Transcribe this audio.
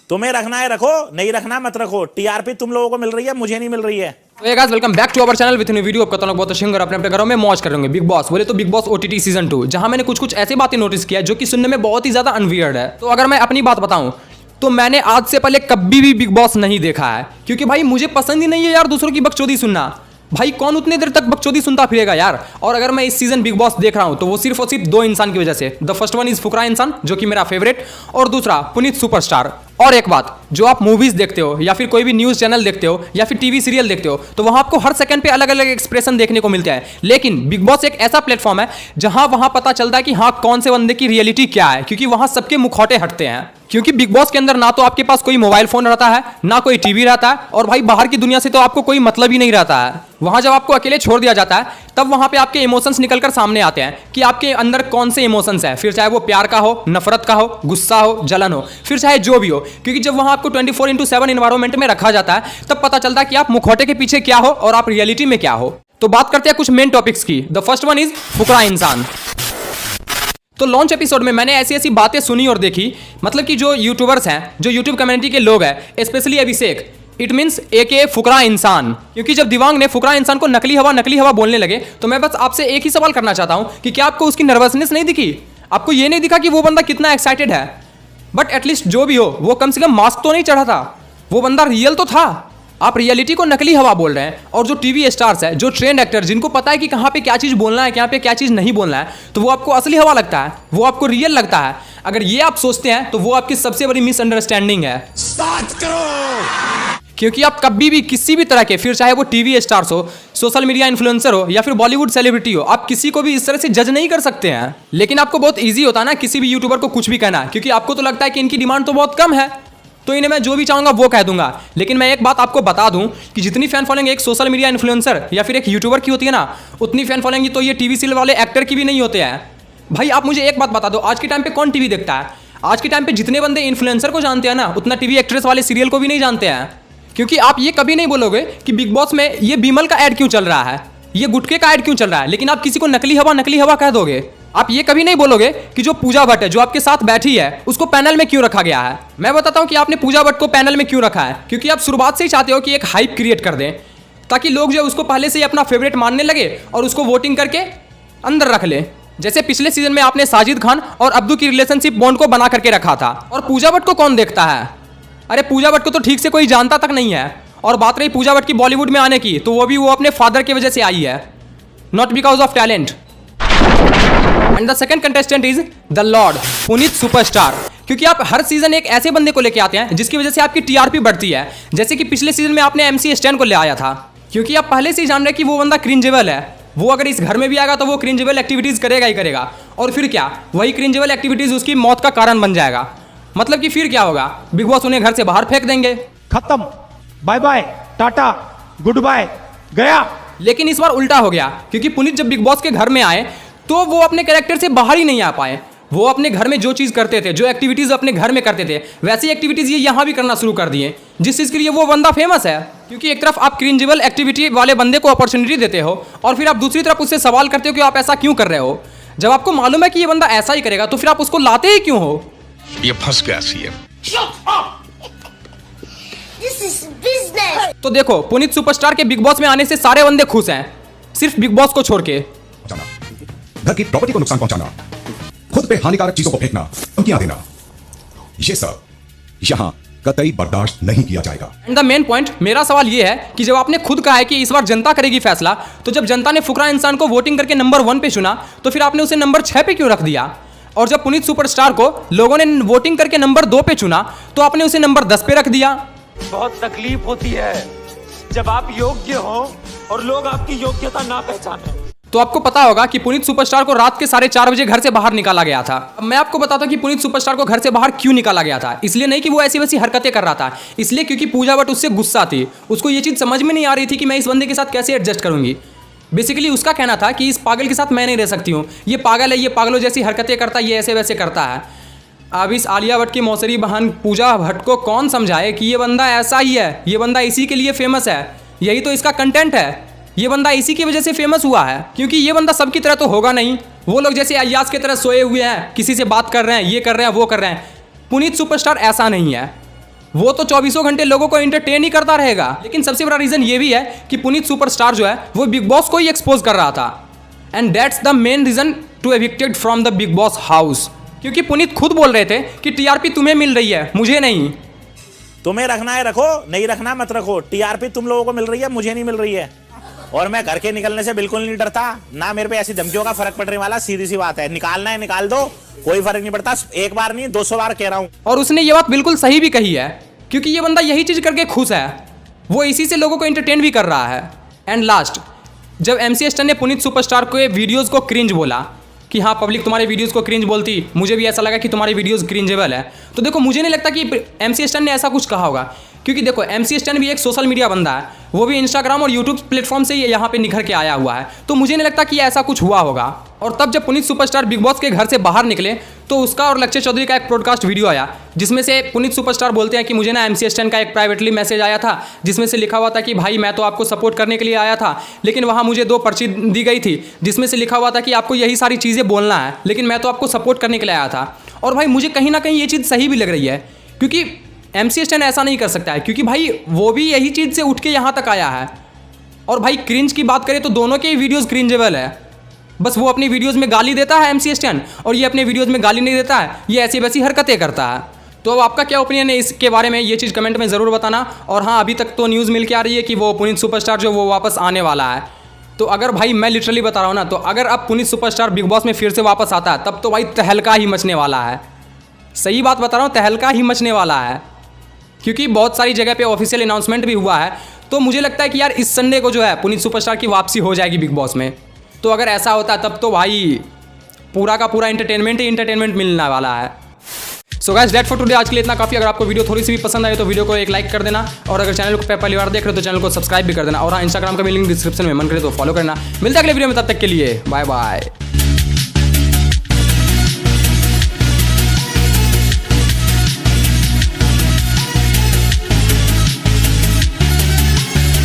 तुम्हें रखना है रखो, नहीं रखना मत रखो। टीआरपी तुम लोगों को मिल रही है, मुझे नहीं मिल रही है। तो guys welcome back to our channel with new video. आपका बहुत सिंगर अपने अपने घरों में मौज कर रहे होंगे। बिग बॉस बोले तो बिग बॉस ओटीटी सीजन 2, जहां मैंने कुछ ऐसी बातें नोटिस किया जो कि सुनने में बहुत ही ज्यादा अनवियर्ड है। तो अगर मैं अपनी बात बताऊं तो मैंने आज से पहले कभी भी बिग बॉस नहीं देखा है, क्योंकि भाई मुझे पसंद ही नहीं है यार दूसरों की बकचोदी सुनना। भाई कौन उतने देर तक बकचोदी सुनता फिरेगा यार। और अगर मैं इस सीजन बिग बॉस देख रहा हूं तो वो सिर्फ और सिर्फ दो इंसान की वजह से। द फर्स्ट वन इज फुकरा इंसान जो कि मेरा फेवरेट, और दूसरा पुनीत सुपरस्टार। और एक बात, जो आप मूवीज देखते हो या फिर कोई भी न्यूज चैनल देखते हो या फिर टीवी सीरियल देखते हो तो वहां आपको हर सेकंड पे अलग अलग एक्सप्रेशन देखने को मिलता है। लेकिन बिग बॉस एक ऐसा प्लेटफॉर्म है जहां वहां पता चलता है कि हाँ कौन से बंदे की रियलिटी क्या है, क्योंकि वहां सबके मुखौटे हटते हैं। क्योंकि बिग बॉस के अंदर ना तो आपके पास कोई मोबाइल फोन रहता है, ना कोई टीवी रहता है, और भाई बाहर की दुनिया से तो आपको कोई मतलब ही नहीं रहता है। वहां जब आपको अकेले छोड़ दिया जाता है तब वहां पे आपके इमोशंस निकलकर सामने आते हैं कि आपके अंदर कौन से इमोशंस है, फिर चाहे वो प्यार का हो, नफरत का हो, गुस्सा हो, जलन हो, फिर चाहे जो भी हो। क्योंकि जब वहां आपको 24/7 एनवायरनमेंट में रखा जाता है तब पता चलता है कि आप मुखौटे के पीछे क्या हो और आप रियलिटी में क्या हो। तो बात करते हैं कुछ मेन टॉपिक्स की। द फर्स्ट वन इज फुकरा इंसान। तो लॉन्च एपिसोड में मैंने ऐसी ऐसी बातें सुनी और देखी, मतलब कि जो यूट्यूबर्स हैं, जो यूट्यूब कम्युनिटी के लोग हैं, स्पेशली अभिषेक, इट मीन्स एके फुकरा इंसान। क्योंकि जब दिवांग ने फुकरा इंसान को नकली हवा बोलने लगे तो मैं बस आपसे एक ही सवाल करना चाहता हूं कि क्या आपको उसकी नर्वसनेस नहीं दिखी? आपको ये नहीं दिखा कि वो बंदा कितना एक्साइटेड है? बट एटलीस्ट जो भी हो वो कम से कम मास्क तो नहीं चढ़ा था, वो बंदा रियल तो था। आप रियलिटी को नकली हवा बोल रहे हैं। और जो टीवी स्टार्स है, जो ट्रेंड एक्टर, जिनको पता है कि कहाँ पे क्या चीज़ बोलना है, कहाँ पे क्या चीज़ नहीं बोलना है, तो वो आपको असली हवा लगता है, वो आपको रियल लगता है। अगर ये आप सोचते हैं तो वो आपकी सबसे बड़ी मिसअंडरस्टैंडिंग है। स्टार्ट करो। क्योंकि आप कभी भी किसी भी तरह के, फिर चाहे वो टीवी स्टार्स हो, सोशल मीडिया इन्फ्लुएंसर हो या फिर बॉलीवुड सेलिब्रिटी हो, आप किसी को भी इस तरह से जज नहीं कर सकते हैं। लेकिन आपको बहुत ईजी होता है ना किसी भी यूट्यूबर को कुछ भी कहना, क्योंकि आपको तो लगता है कि इनकी डिमांड तो बहुत कम है, तो इन्हें मैं जो भी चाहूंगा वो कह दूंगा। लेकिन मैं एक बात आपको बता दूं कि जितनी फैन फॉलोइंग एक सोशल मीडिया इन्फ्लुएंसर या फिर एक यूट्यूबर की होती है ना, उतनी फैन फॉलोइंग तो ये टीवी सीरियल वाले एक्टर की भी नहीं होते हैं। भाई आप मुझे एक बात बता दो, आज के टाइम पे कौन टीवी देखता है? आज के टाइम पे जितने बंदे इन्फ्लुएंसर को जानते हैं ना, उतना टीवी एक्ट्रेस वाले सीरियल को भी नहीं जानते हैं। क्योंकि आप ये कभी नहीं बोलोगे कि बिग बॉस में ये बीमल का ऐड क्यों चल रहा है, ये गुटके का ऐड क्यों चल रहा है, लेकिन आप किसी को नकली हवा कह दोगे। आप ये कभी नहीं बोलोगे कि जो पूजा भट्ट है, जो आपके साथ बैठी है, उसको पैनल में क्यों रखा गया है। मैं बताता हूं कि आपने पूजा भट्ट को पैनल में क्यों रखा है। क्योंकि आप शुरुआत से ही चाहते हो कि एक हाइप क्रिएट कर दें, ताकि लोग जो है उसको पहले से ही अपना फेवरेट मानने लगे और उसको वोटिंग करके अंदर रख ले। जैसे पिछले सीजन में आपने साजिद खान और अब्दू की रिलेशनशिप बॉन्ड को बना करके रखा था। और पूजा भट्ट को कौन देखता है? अरे पूजा भट्ट को तो ठीक से कोई जानता तक नहीं है। और बात रही पूजा भट्ट की बॉलीवुड में आने की, तो वो अपने फादर की वजह से आई है, not because of talent. And the second contestant is the Lord Puneet superstar. क्योंकि आप हर सीजन एक ऐसे बंदे को लेके आते हैं जिसकी वजह से आपकी टीआरपी बढ़ती है। जैसे कि पिछले सीजन में आपने एमसी स्टैन को ले आया था, क्योंकि आप पहले से ही जान रहे कि वो बंदा क्रिंजेबल है। वो अगर इस घर में भी आएगा तो वो क्रिंजेबल एक्टिविटीज करेगा ही करेगा। और फिर क्या, वही क्रिंजेबल एक्टिविटीज उसकी मौत का कारण बन जाएगा। मतलब कि फिर क्या होगा, बिग बॉस उन्हें घर से बाहर फेंक देंगे। खत्म, bye bye, tata, goodbye, गया। लेकिन इस बार उल्टा हो गया, क्योंकि पुनीत जब बिग बॉस के घर में आए तो वो अपने कैरेक्टर से बाहर ही नहीं आ पाए। वो अपने घर में जो चीज़ करते थे, जो एक्टिविटीज़ अपने घर में करते थे, वैसी एक्टिविटीज़ ये यहाँ भी करना शुरू कर दिए, जिस चीज़ के लिए वो बंदा फेमस है। क्योंकि एक तरफ आप क्रिंजेबल एक्टिविटी वाले बंदे को अपॉर्चुनिटी देते हो और फिर आप दूसरी तरफ उससे सवाल करते हो कि आप ऐसा क्यों कर रहे हो। जब आपको मालूम है कि ये बंदा ऐसा ही करेगा तो फिर आप उसको लाते ही क्यों हो? ये फंस गया सीएम। तो देखो, पुनीत सुपरस्टार के बिग बॉस में आने से सारे बंदे खुश हैं, सिर्फ बिग बॉस को छोड़ के। घर की प्रॉपर्टी को नुकसान पहुंचाना, खुद पे हानिकारक चीजों को फेंकना, धमकियां देना, ये सब यहां कतई बर्दाश्त नहीं किया जाएगा। एंड द मेन पॉइंट, मेरा सवाल ये है कि जब आपने खुद कहा है कि इस बार जनता करेगी फैसला, तो जब जनता ने फुकरा इंसान को वोटिंग करके नंबर 1 पे चुना तो फिर आपने उसे नंबर 6 पे क्यों रख दिया? और जब पुनीत सुपरस्टार को लोगों ने वोटिंग करके नंबर 2 पे चुना तो आपने उसे नंबर 10 पे रख दिया। बहुत तकलीफ होती है जब आप योग्य हो और लोग आपकी योग्यता ना पहचाने। तो आपको पता होगा कि पुनीत सुपरस्टार को रात के 4:30 बजे घर से बाहर निकाला गया था। अब मैं आपको बताता हूं कि पुनीत सुपरस्टार को घर से बाहर क्यों निकाला गया था। इसलिए नहीं कि वो ऐसी वैसी हरकतें कर रहा था, इसलिए क्योंकि पूजा भट्ट उससे गुस्सा थी। उसको ये चीज़ समझ में नहीं आ रही थी कि मैं इस बंदे के साथ कैसे एडजस्ट करूंगी। बेसिकली उसका कहना था कि इस पागल के साथ मैं नहीं रह सकती हूँ, ये पागल है, ये पागलों जैसी हरकतें करता है, ये ऐसे वैसे करता है। अब इस आलिया भट्ट की मौसरी बहन पूजा भट्ट को कौन समझाए कि ये बंदा ऐसा ही है, ये बंदा इसी के लिए फेमस है, यही तो इसका कंटेंट है, ये बंदा इसी की वजह से फेमस हुआ है। क्योंकि ये बंदा सबकी तरह तो होगा नहीं, वो लोग जैसे अय्याज की तरह सोए हुए हैं, किसी से बात कर रहे हैं, ये कर रहे हैं, वो कर रहे हैं। पुनीत सुपरस्टार ऐसा नहीं है। वो तो 24 घंटे लोगों को एंटरटेन ही करता रहेगा। लेकिन सबसे बड़ा रीजन ये भी है कि पुनीत सुपरस्टार जो है वो बिग बॉस को ही एक्सपोज कर रहा था, and that's the main reason to evicted from the Bigg Boss house. क्योंकि पुनीत खुद बोल रहे थे कि टीआरपी तुम्हें मिल रही है, मुझे नहीं। तुम्हें रखना है रखो, नहीं रखना मत रखो। टीआरपी तुम लोगों को मिल रही है, मुझे नहीं मिल रही है। और मैं घर के निकलने से बिल्कुल नहीं डरता, ना मेरे पे ऐसी धमकियों का फर्क पड़ने वाला। सीधी सी बात है, निकालना है निकाल दो, कोई फर्क नहीं पड़ता। एक बार नहीं 200 बार कह रहा हूं। और उसने ये बात बिल्कुल सही भी कही है, क्योंकि ये बंदा यही चीज करके खुश है, वो इसी से लोगों को एंटरटेन भी कर रहा है। एंड लास्ट, जब MC स्टैन ने पुनीत सुपरस्टार को वीडियोस को क्रिंज बोला कि हाँ पब्लिक तुम्हारे वीडियोस को क्रिंज बोलती, मुझे भी ऐसा लगा कि तुम्हारी वीडियोस क्रिंजेबल है, तो देखो मुझे नहीं लगता कि MC स्टैन ने ऐसा कुछ कहा होगा। क्योंकि देखो MC स्टैन भी एक सोशल मीडिया बंदा है, वो भी इंस्टाग्राम और यूट्यूब प्लेटफॉर्म से यहाँ पे निखर के आया हुआ है, तो मुझे नहीं लगता कि ऐसा कुछ हुआ होगा। और तब जब पुनीत सुपरस्टार बिग बॉस के घर से बाहर निकले तो उसका और लक्ष्य चौधरी का एक पॉडकास्ट वीडियो आया, जिसमें से पुनीत सुपरस्टार बोलते हैं कि मुझे ना MC स्टैन का एक प्राइवेटली मैसेज आया था, जिसमें से लिखा हुआ था कि भाई मैं तो आपको सपोर्ट करने के लिए आया था, लेकिन वहाँ मुझे 2 पर्ची दी गई थी जिसमें से लिखा हुआ था कि आपको यही सारी चीज़ें बोलना है, लेकिन मैं तो आपको सपोर्ट करने के लिए आया था। और भाई मुझे कहीं ना कहीं ये चीज़ सही भी लग रही है, क्योंकि MC स्टैन ऐसा नहीं कर सकता है, क्योंकि भाई वो भी यही चीज़ से उठ के यहाँ तक आया है। और भाई क्रिंज की बात करें तो दोनों के वीडियोस क्रिंजेबल है, बस वो अपनी वीडियोस में गाली देता है MC स्टैन, और ये अपने वीडियोस में गाली नहीं देता है, ये ऐसी वैसी हरकतें करता है। तो अब आपका क्या ओपिनियन है इसके बारे में, ये चीज़ कमेंट में ज़रूर बताना। और हाँ, अभी तक तो न्यूज़ मिल के आ रही है कि वो पुनीत सुपरस्टार जो वो वापस आने वाला है। तो अगर भाई मैं लिटरली बता रहा हूँ ना, तो अगर अब पुनीत सुपरस्टार बिग बॉस में फिर से वापस आता है तब तो भाई तहलका ही मचने वाला है। सही बात बता रहा हूँ, तहलका ही मचने वाला है, क्योंकि बहुत सारी जगह पे ऑफिशियल अनाउंसमेंट भी हुआ है। तो मुझे लगता है कि यार इस संडे को जो है पुनीत सुपरस्टार की वापसी हो जाएगी बिग बॉस में। तो अगर ऐसा होता है तब तो भाई पूरा का पूरा एंटरटेनमेंट ही एंटरटेनमेंट मिलने वाला है। So guys that for today, आज के लिए इतना काफ़ी। अगर आपको वीडियो थोड़ी सी भी पसंद आई तो वीडियो को एक लाइक कर देना, और अगर चैनल को पहली बार देख रहे हो तो चैनल को सब्सक्राइब भी कर देना। और हाँ, इंस्टाग्राम का भी लिंक डिस्क्रिप्शन में, मन करे तो फॉलो करना। मिलता है अगले वीडियो में, तब तक के लिए बाय बाय।